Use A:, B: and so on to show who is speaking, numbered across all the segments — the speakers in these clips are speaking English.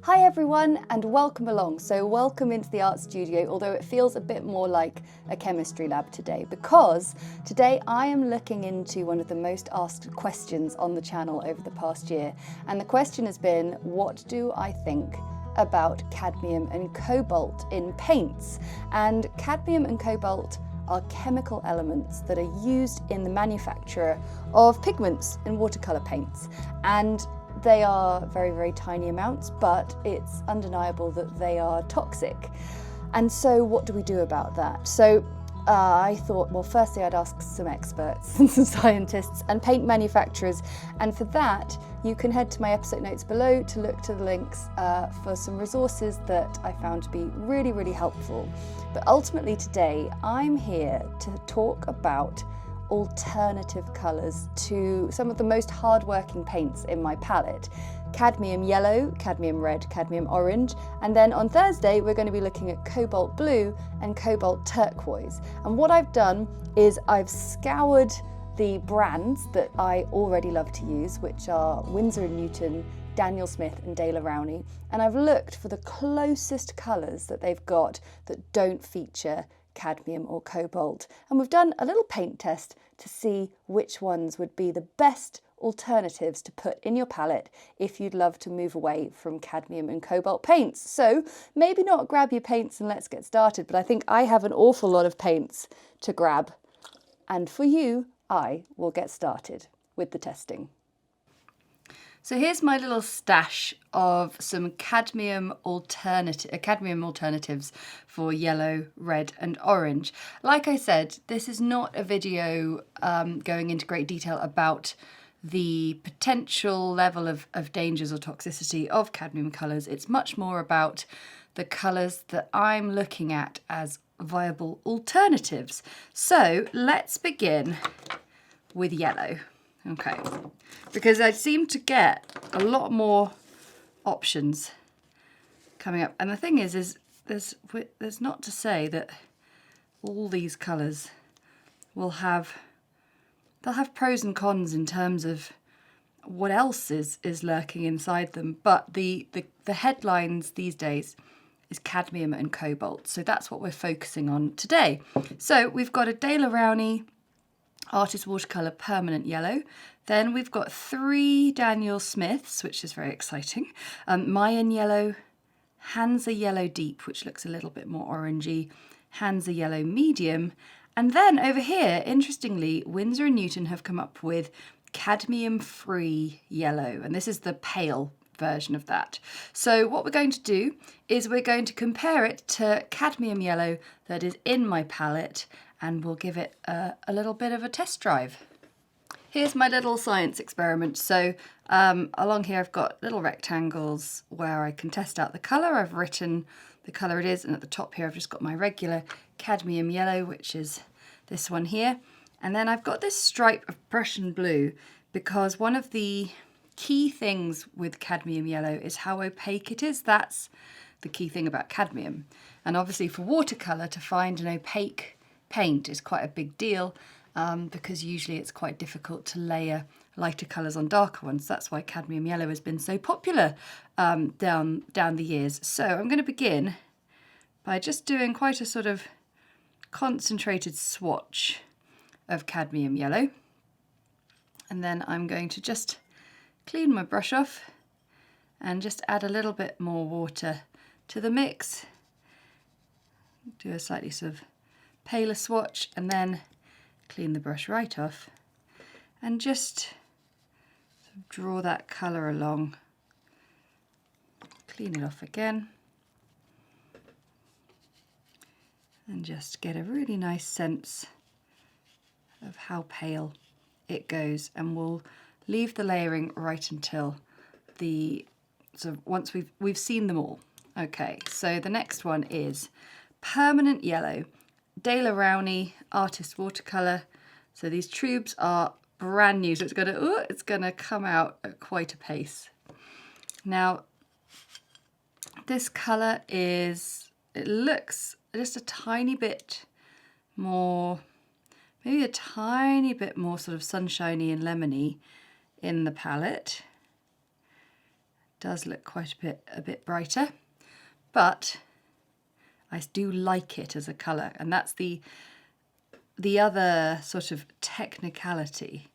A: Hi everyone and welcome along. So welcome into the art studio, although it feels a bit more like a chemistry lab today, because today I am looking into one of the most asked questions on the channel over the past year. And the question has been, what do I think about cadmium and cobalt in paints? And cadmium and cobalt are chemical elements that are used in the manufacture of pigments in watercolor paints. And they are very, very tiny amounts, but it's undeniable that they are toxic. And so what do we do about that? So I thought, well, firstly I'd ask some experts and some scientists and paint manufacturers. And for that, you can head to my episode notes below to look to the links for some resources that I found to be really, really helpful. But ultimately today, I'm here to talk about alternative colours to some of the most hard-working paints in my palette. Cadmium yellow, cadmium red, cadmium orange, and then on Thursday we're going to be looking at cobalt blue and cobalt turquoise. And what I've done is I've scoured the brands that I already love to use, which are Winsor and Newton, Daniel Smith and Rowney, and I've looked for the closest colours that they've got that don't feature cadmium or cobalt. And we've done a little paint test to see which ones would be the best alternatives to put in your palette if you'd love to move away from cadmium and cobalt paints. So maybe not grab your paints and let's get started, but I think I have an awful lot of paints to grab. And for you, I will get started with the testing. So here's my little stash of some cadmium alternatives for yellow, red and orange. Like I said, this is not a video going into great detail about the potential level of dangers or toxicity of cadmium colours. It's much more about the colours that I'm looking at as viable alternatives. So let's begin with yellow. Okay, because I seem to get a lot more options coming up. And the thing is there's not to say that all these colours they'll have pros and cons in terms of what else is lurking inside them. But the headlines these days is cadmium and cobalt. So that's what we're focusing on today. So we've got a Rowney Artist Watercolour Permanent Yellow. Then we've got 3 Daniel Smiths, which is very exciting. Mayan Yellow, Hansa Yellow Deep, which looks a little bit more orangey, Hansa Yellow Medium. And then over here, interestingly, Winsor and Newton have come up with Cadmium Free Yellow. And this is the pale version of that. So what we're going to do is we're going to compare it to cadmium yellow that is in my palette, and we'll give it a little bit of a test drive. Here's my little science experiment. So along here I've got little rectangles where I can test out the colour. I've written the colour it is, and at the top here I've just got my regular cadmium yellow, which is this one here. And then I've got this stripe of Prussian blue, because one of the key things with cadmium yellow is how opaque it is. That's the key thing about cadmium. And obviously for watercolour, to find an opaque paint is quite a big deal, because usually it's quite difficult to layer lighter colours on darker ones. That's why cadmium yellow has been so popular down the years. So I'm going to begin by just doing quite a sort of concentrated swatch of cadmium yellow, and then I'm going to just clean my brush off and just add a little bit more water to the mix. Do a slightly sort of paler swatch, and then clean the brush right off and just draw that colour along. Clean it off again and just get a really nice sense of how pale it goes, and we'll leave the layering right until once we've seen them all. Okay, so the next one is Permanent Yellow, Rowney Artist Watercolour. So these tubes are brand new, so it's gonna come out at quite a pace. Now, this colour it looks just a tiny bit more, maybe a tiny bit more sort of sunshiny and lemony in the palette. does look quite a bit brighter, but I do like it as a colour, and that's the other sort of technicality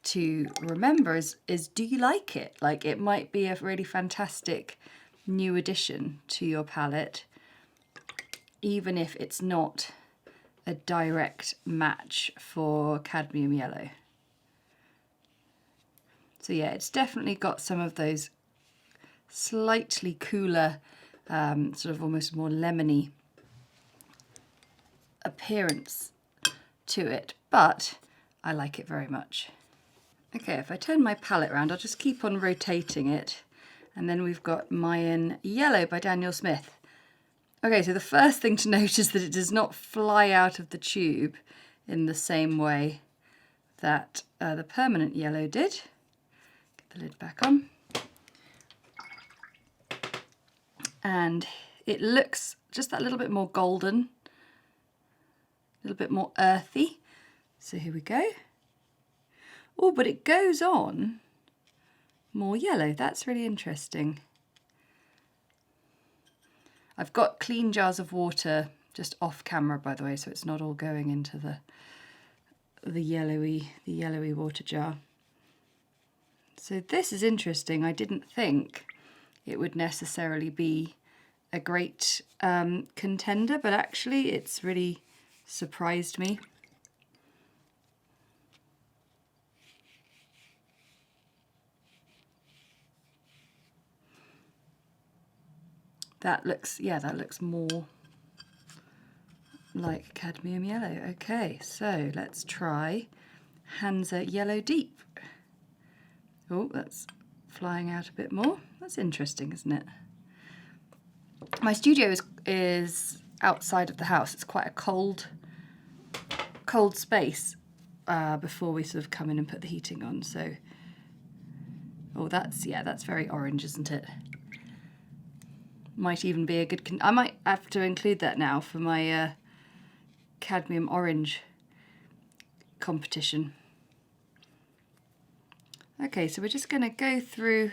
A: to remember is do you like it? Like, it might be a really fantastic new addition to your palette, even if it's not a direct match for cadmium yellow. So yeah, it's definitely got some of those slightly cooler, sort of almost more lemony appearance to it, but I like it very much. Okay, if I turn my palette around, I'll just keep on rotating it. And then we've got Mayan Yellow by Daniel Smith. Okay, so the first thing to note is that it does not fly out of the tube in the same way that the permanent yellow did. Get the lid back on. And it looks just that little bit more golden, a little bit more earthy. So here we go. Oh, but it goes on more yellow. That's really interesting. I've got clean jars of water just off camera, by the way, so it's not all going into the yellowy water jar. So this is interesting. I didn't think it would necessarily be a great contender, but actually it's really surprised me. That looks more like cadmium yellow. Okay, so let's try Hansa Yellow Deep. Oh, that's flying out a bit more. That's interesting, isn't it? My studio is outside of the house. It's quite a cold space before we sort of come in and put the heating on. So, oh, that's very orange, isn't it? Might even be a good... I might have to include that now for my cadmium orange competition. Okay, so we're just going to go through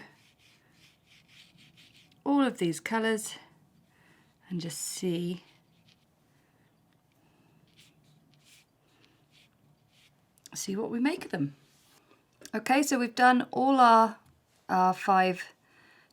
A: all of these colours and just see what we make of them. Okay, so we've done all our 5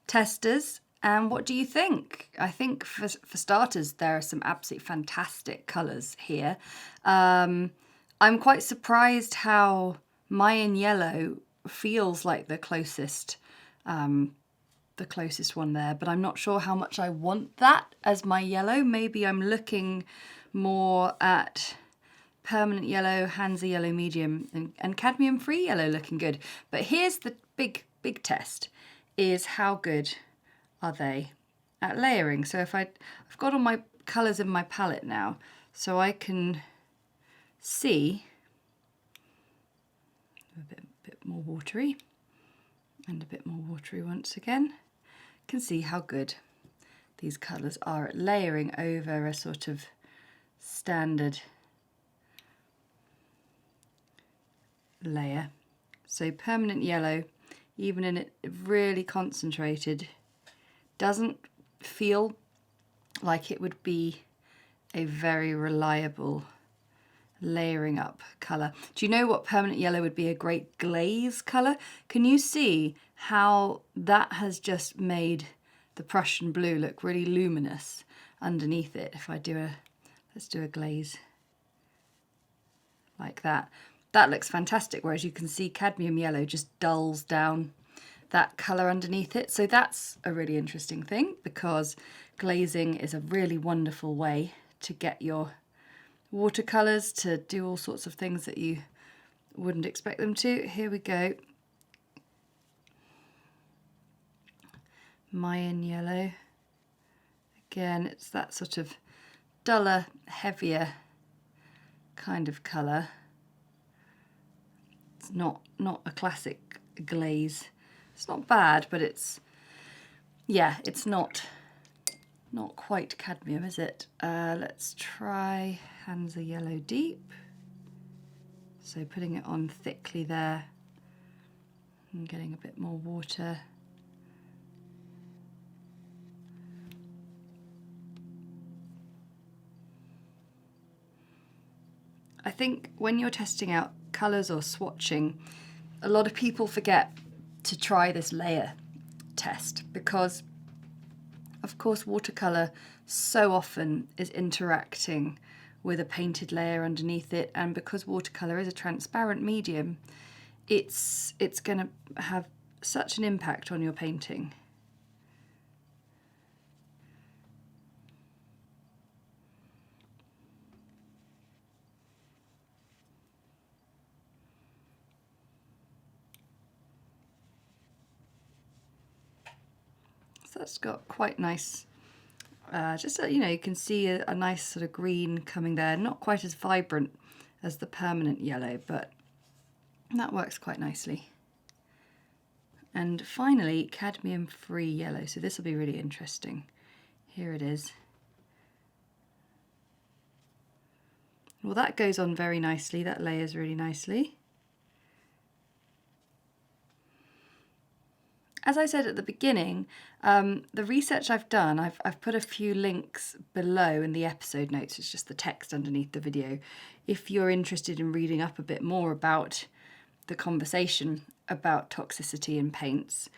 A: testers. And what do you think? I think for starters, there are some absolutely fantastic colours here. I'm quite surprised how Mayan Yellow feels like the closest one there, but I'm not sure how much I want that as my yellow. Maybe I'm looking more at permanent yellow, Hansa Yellow Medium, and cadmium free yellow looking good. But here's the big test, is how good are they at layering. So if I've got all my colours in my palette now, so I can see a bit more watery and a bit more watery once again. Can see how good these colours are at layering over a sort of standard layer. So permanent yellow, even in it really concentrated, doesn't feel like it would be a very reliable layering up colour. Do you know what permanent yellow would be a great glaze colour? Can you see how that has just made the Prussian blue look really luminous underneath it? If I do let's do a glaze like that. That looks fantastic, whereas you can see cadmium yellow just dulls down that colour underneath it. So that's a really interesting thing, because glazing is a really wonderful way to get your watercolours to do all sorts of things that you wouldn't expect them to. Here we go. Mayan Yellow. Again, it's that sort of duller, heavier kind of colour. It's not a classic glaze. It's not bad, but it's not quite cadmium, is it? Let's try Hansa Yellow Deep. So putting it on thickly there and getting a bit more water think when you're testing out colours or swatching, a lot of people forget to try this layer test because, of course, watercolour so often is interacting with a painted layer underneath it, and because watercolour is a transparent medium, it's going to have such an impact on your painting. So that's got quite nice, you know, you can see a nice sort of green coming there, not quite as vibrant as the permanent yellow, but that works quite nicely. And finally, cadmium free yellow. So this will be really interesting. Here it is. Well, that goes on very nicely. That layers really nicely. As I said at the beginning, the research I've done, I've put a few links below in the episode notes. It's just the text underneath the video. If you're interested in reading up a bit more about the conversation about toxicity in paints,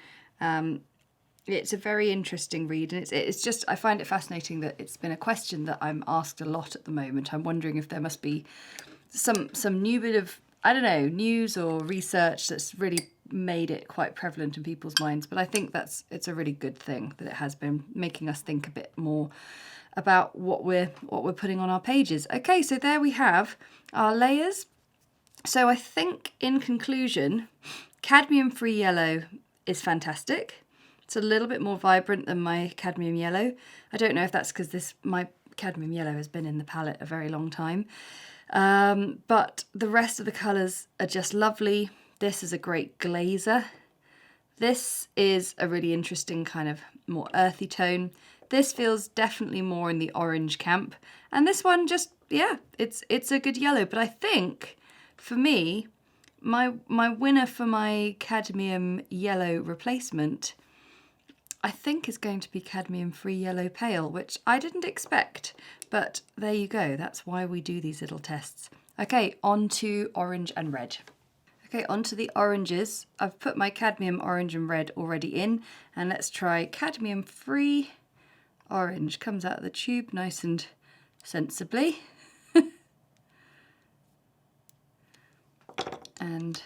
A: it's a very interesting read, and it's just, I find it fascinating that it's been a question that I'm asked a lot at the moment. I'm wondering if there must be some new bit of, I don't know, news or research that's really made it quite prevalent in people's minds. But I think it's a really good thing that it has been making us think a bit more about what we're putting on our pages. Okay, so there we have our layers. So I think in conclusion, cadmium free yellow is fantastic. It's a little bit more vibrant than my cadmium yellow. I don't know if that's because my cadmium yellow has been in the palette a very long time. But the rest of the colours are just lovely. This is a great glazer. This is a really interesting kind of more earthy tone. This feels definitely more in the orange camp. And this one just, yeah, it's a good yellow. But I think, for me, my winner for my cadmium yellow replacement, I think, is going to be cadmium free yellow pale, which I didn't expect. But there you go. That's why we do these little tests. Okay, on to orange and red. Okay, onto the oranges. I've put my cadmium orange and red already in, and let's try cadmium free orange. Comes out of the tube nice and sensibly. And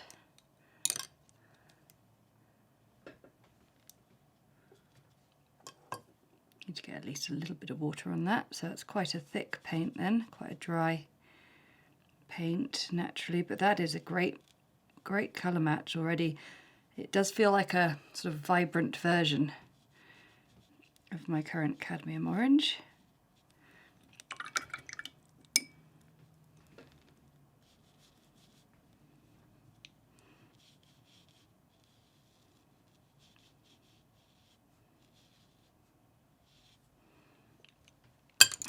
A: need to get at least a little bit of water on that. So it's quite a thick paint then, quite a dry paint naturally, but that is a great colour match already. It does feel like a sort of vibrant version of my current cadmium orange.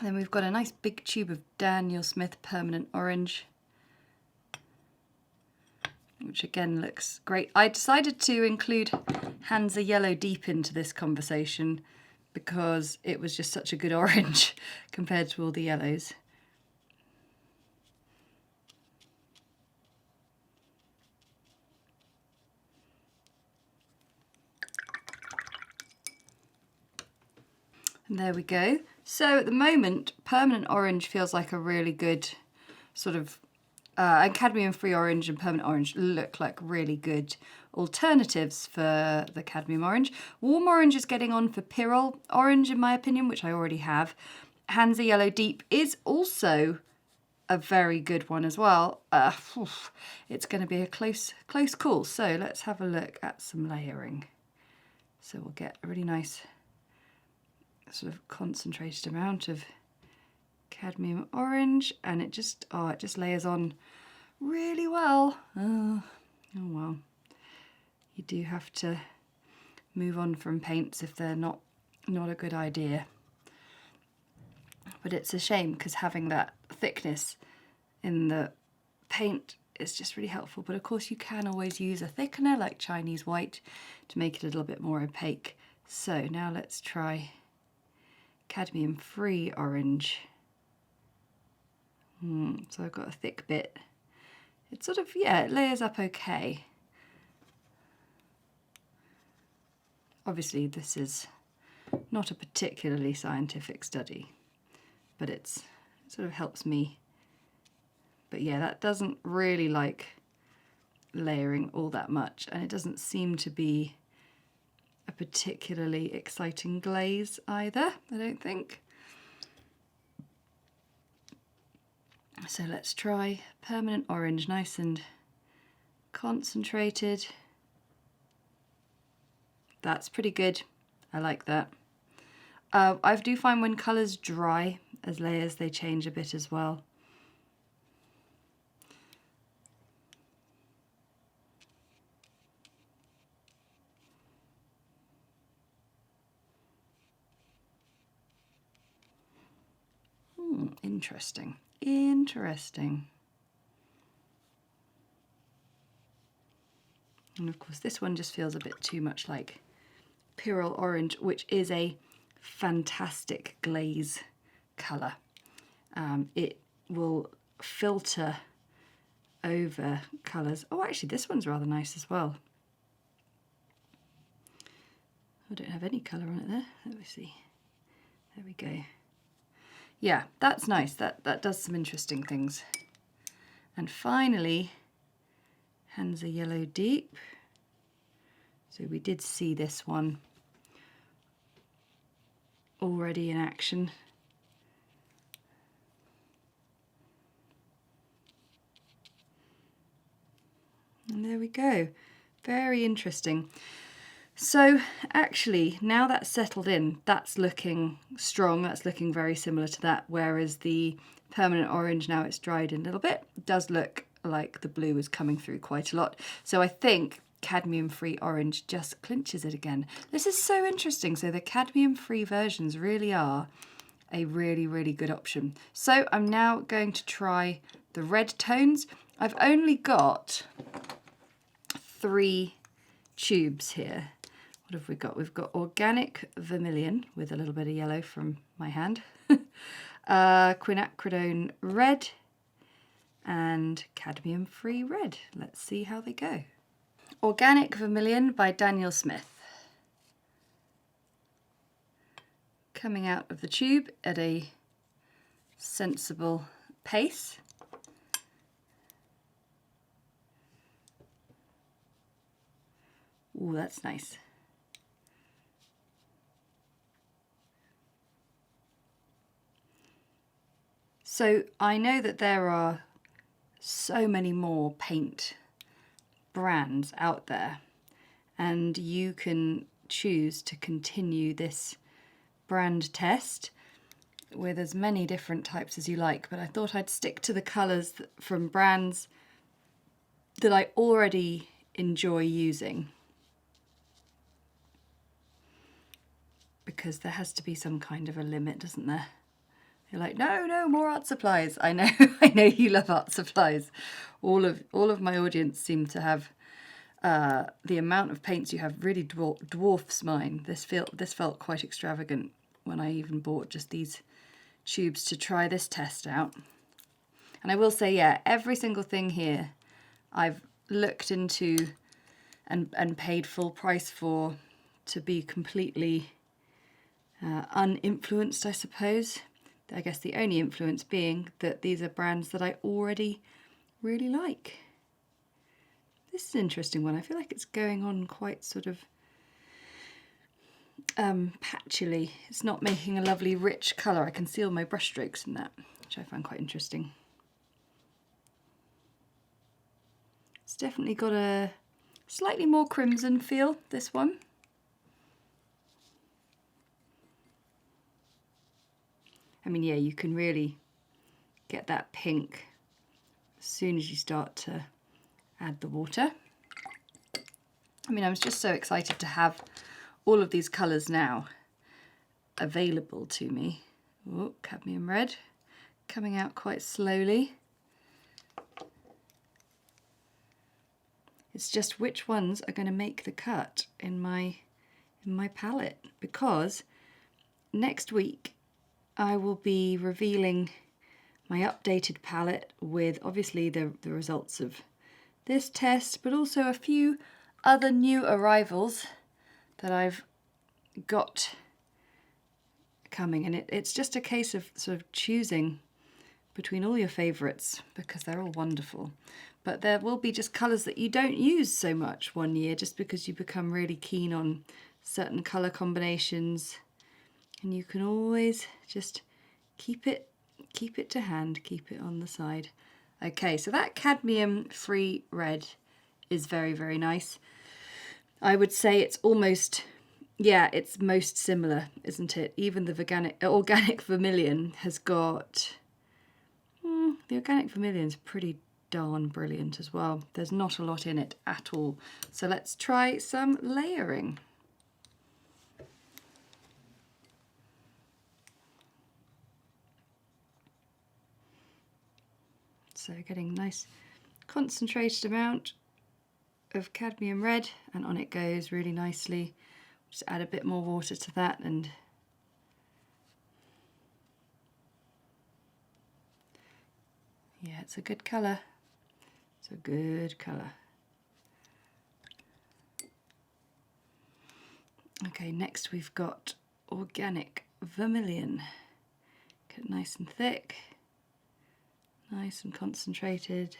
A: Then we've got a nice big tube of Daniel Smith permanent orange, which again looks great. I decided to include Hansa Yellow Deep into this conversation because it was just such a good orange compared to all the yellows. And there we go. So at the moment, permanent orange feels like a really good sort of, and cadmium free orange and permanent orange look like really good alternatives for the cadmium orange. Warm orange is getting on for Pyrrol orange in my opinion, which I already have. Hansa Yellow Deep is also a very good one as well. It's going to be a close call. So let's have a look at some layering. So we'll get a really nice sort of concentrated amount of cadmium orange, and it just layers on really well. Oh well, you do have to move on from paints if they're not a good idea. But it's a shame because having that thickness in the paint is just really helpful. But of course you can always use a thickener like Chinese white to make it a little bit more opaque. So now let's try cadmium free orange. So I've got a thick bit. It sort of, yeah, it layers up okay. Obviously this is not a particularly scientific study, but it sort of helps me. But yeah, that doesn't really like layering all that much, and it doesn't seem to be a particularly exciting glaze either, I don't think. So let's try permanent orange, nice and concentrated. That's pretty good. I like that. I do find when colours dry as layers, they change a bit as well. Interesting. Interesting. And of course this one just feels a bit too much like Pyrrole Orange, which is a fantastic glaze colour. It will filter over colours. Oh, actually this one's rather nice as well. I don't have any colour on it there. Let me see. There we go. Yeah, that's nice. That does some interesting things. And finally, Hansa Yellow Deep. So we did see this one already in action. And there we go. Very interesting. So actually, now that's settled in, that's looking strong, that's looking very similar to that, whereas the permanent orange, now it's dried in a little bit, does look like the blue is coming through quite a lot. So I think cadmium free orange just clinches it again. This is so interesting. So the cadmium free versions really are a really, really good option. So I'm now going to try the red tones. I've only got 3 tubes here. What have we got? We've got organic vermilion with a little bit of yellow from my hand, quinacridone red, and cadmium free red. Let's see how they go. Organic Vermilion by Daniel Smith. Coming out of the tube at a sensible pace. Ooh, that's nice. So I know that there are so many more paint brands out there, and you can choose to continue this brand test with as many different types as you like, but I thought I'd stick to the colours from brands that I already enjoy using, because there has to be some kind of a limit, doesn't there? You're like, no, more art supplies. I know, I know you love art supplies. All of my audience seem to have the amount of paints you have really dwarfs mine. This felt quite extravagant when I even bought just these tubes to try this test out. And I will say, yeah, every single thing here I've looked into and paid full price for to be completely uninfluenced, I suppose. I guess the only influence being that these are brands that I already really like. This is an interesting one. I feel like it's going on quite sort of patchily. It's not making a lovely rich colour. I can see all my brush strokes in that, which I find quite interesting. It's definitely got a slightly more crimson feel, this one. I mean, yeah, you can really get that pink as soon as you start to add the water. I mean, I was just so excited to have all of these colours now available to me. Oh, cadmium red coming out quite slowly. It's just which ones are going to make the cut in my palette, because next week I will be revealing my updated palette with obviously the results of this test, but also a few other new arrivals that I've got coming. And it's just a case of sort of choosing between all your favourites because they're all wonderful. But there will be just colours that you don't use so much one year just because you become really keen on certain colour combinations, and you can always just keep it to hand, keep it on the side. Okay, so that cadmium free red is very, very nice. I would say it's almost, yeah, it's most similar, isn't it? Even the organic vermilion has got, the organic vermilion's pretty darn brilliant as well. There's not a lot in it at all. So let's try some layering. So getting a nice concentrated amount of cadmium red, and on it goes really nicely. Just add a bit more water to that, and yeah, it's a good colour. It's a good colour. Okay, next we've got organic vermilion. Get it nice and thick, nice and concentrated.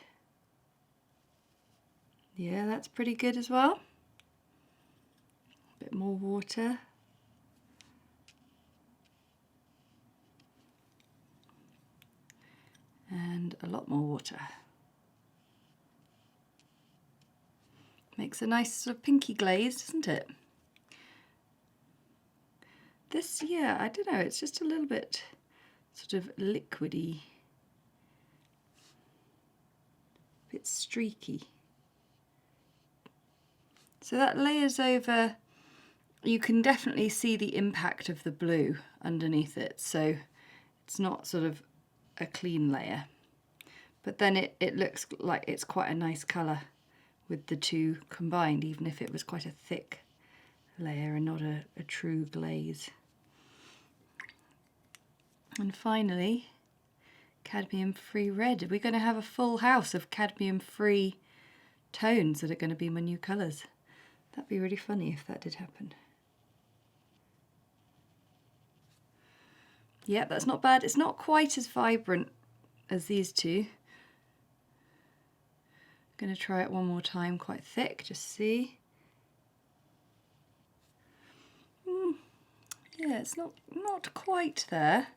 A: Yeah, that's pretty good as well. A bit more water. And a lot more water. Makes a nice sort of pinky glaze, doesn't it? This, yeah, I don't know, it's just a little bit sort of liquidy. A bit streaky. So that layers over, you can definitely see the impact of the blue underneath it, so it's not sort of a clean layer. But then it looks like it's quite a nice colour with the two combined, even if it was quite a thick layer and not a true glaze. And finally, cadmium free red. We're going to have a full house of cadmium free tones that are going to be my new colours. That'd be really funny if that did happen. Yeah, that's not bad. It's not quite as vibrant as these two. I'm going to try it one more time, quite thick, just see. Yeah, it's not quite there.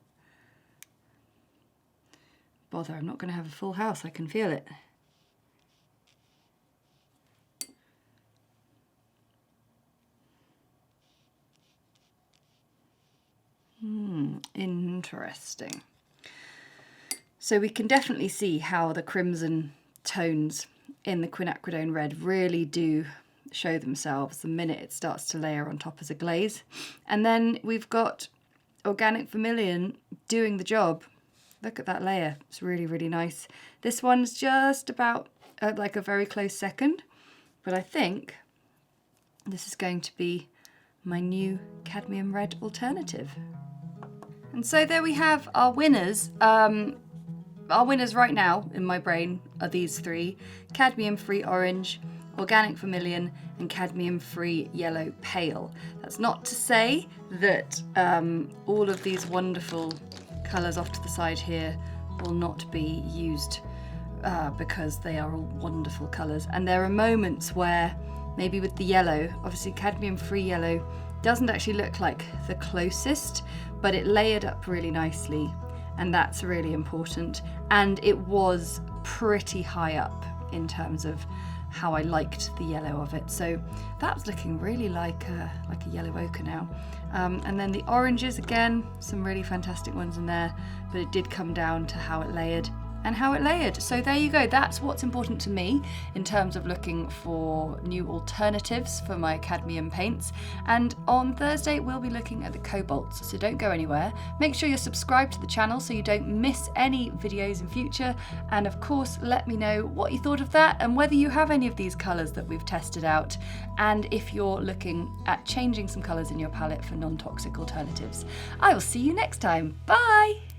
A: Bother, I'm not going to have a full house, I can feel it. Interesting. So we can definitely see how the crimson tones in the quinacridone red really do show themselves the minute it starts to layer on top as a glaze. And then we've got organic vermilion doing the job. Look at that layer, it's really, really nice. This one's just about like a very close second, but I think this is going to be my new cadmium red alternative. And so there we have our winners. Our winners right now in my brain are these three: cadmium free orange, organic vermilion, and cadmium free yellow pale. That's not to say that all of these wonderful colours off to the side here will not be used because they are all wonderful colours. And there are moments where maybe with the yellow, obviously cadmium free yellow doesn't actually look like the closest, but it layered up really nicely, and that's really important. And it was pretty high up in terms of how I liked the yellow of it. So that's looking really like a yellow ochre now. And then the oranges, again, some really fantastic ones in there, but it did come down to how it layered and how it layered. So there you go, that's what's important to me in terms of looking for new alternatives for my cadmium paints. And on Thursday we'll be looking at the cobalts, so don't go anywhere. Make sure you're subscribed to the channel so you don't miss any videos in future, and of course let me know what you thought of that and whether you have any of these colours that we've tested out, and if you're looking at changing some colours in your palette for non-toxic alternatives. I will see you next time. Bye!